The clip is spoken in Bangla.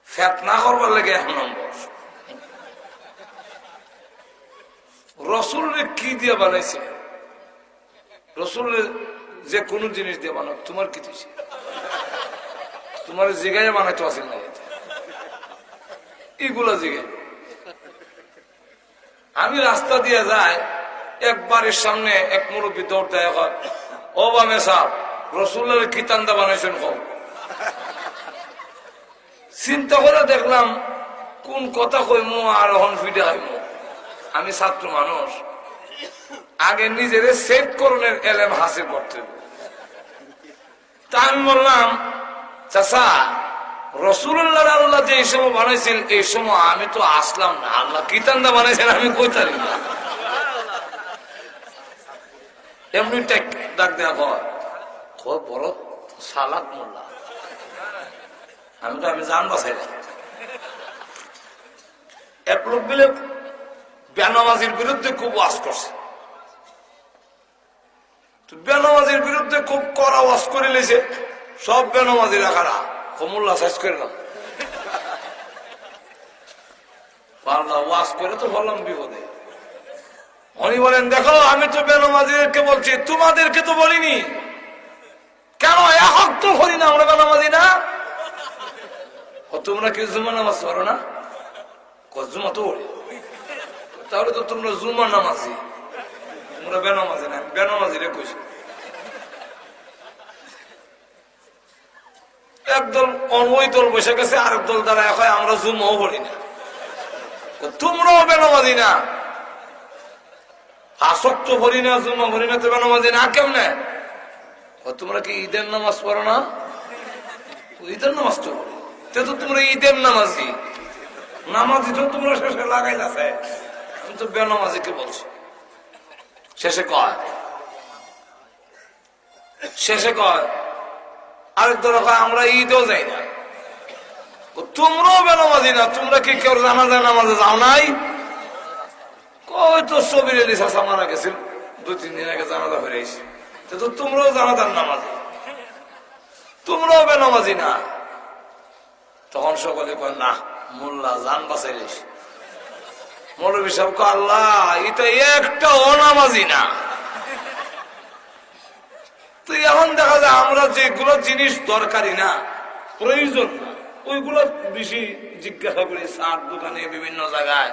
ফেতনা করবার লাগে 1 নম্বর। রসুলের কি দিয়ে বানাইছে? রসুলের যে কোনো জিনিস দিয়ে বানাও, তোমার কি দিছে? তোমার জিগায় বানাইতে আসেন না, এগুলা জিগায়। আমি রাস্তা দিয়ে যাই, একবারের সামনে এক মুরব্বী দৌড় দেয়, ও বামে সাহ, রসুলের কিতান্দা বানাইছেন কম। চিন্তা করে দেখলাম কোন কথা কইমু আর হন ফিডে আইমু। আমি ছাত্র মানুষ, আগে নিজের সেট করণের এলেম হাসিল করতে। তা আমি বললাম, চাচা রসুল্লাহ আল্লাহ যে এই সময় বানাইছেন, এই সময় আমি তো আসলাম না, আল্লাহ কিতান্দা বানাইছেন আমি কইতারি না। এমনি ডাক দেয়া বড় সালাক মোল্লা, আমি জান বাসাই না। এক লোক মিলে বেনামাজির বিরুদ্ধে খুব ওয়াজ করছে, বেনামাজির বিরুদ্ধে খুব কড়া ওয়াজ করে লেছে। সব বেনামাজি রাখারা কমুল্লা শেষ করে না পারলাম, ওয়াজ করে তো বললাম বিপদে। উনি বলেন, দেখো আমি তো বেনামাজিদেরকে বলছি, তোমাদেরকে তো বলিনি। কেন এক তো করি না আমরা বেনামাজি না? তোমরা কি জুমা নামাজ পড়ো না? জুমা তো পড়ি, তাহলে তো তোমরা জুমা নামাজি, তোমরা বেনামাজি না। বেনামাজি রে কইছি। একদল ওই দল বসে গেছে, আরেক দল দ্বারা এখন আমরা জুমাও পড়ি না। তোমরাও বেনামাজি না? আসক্ত ভরি না, জুমা ভরি না, তো বেনামাজি না কেমনে? তোমরা কি ঈদের নামাজ পড়ো না? ঈদের নামাজ তো পড়ি, তো তোমরা ঈদের নামাজি। নামাজি তো তোমরা শেষে লাগাইলাছে, আমি তো বেনামাজিকে বলছি। শেষে কয় আরেক দল আমরা ঈদেও যাই না। তোমরাও বেনামাজি না? তোমরা কি কেউ জানাজা নামাজে যাও নাই? কই তো সবির আলী চাচা মারা গেছিল 2-3 দিন আগে, জানাজা ফিরে এসে। তো তোমরাও জানাজার নামাজি, তোমরাও বেনামাজি না? তখন সকলে কয়, না মোল্লা জান বাঁচাইলিস। মৌলভী সাহেব কয়, আল্লাহ এটা একটা অনামাজি না। তো এখন দেখা যায় আমরা যেগুলো জিনিস দরকারি না, প্রয়োজন না, ওইগুলো বেশি জিজ্ঞাসা করি। চার দোকানে বিভিন্ন জায়গায়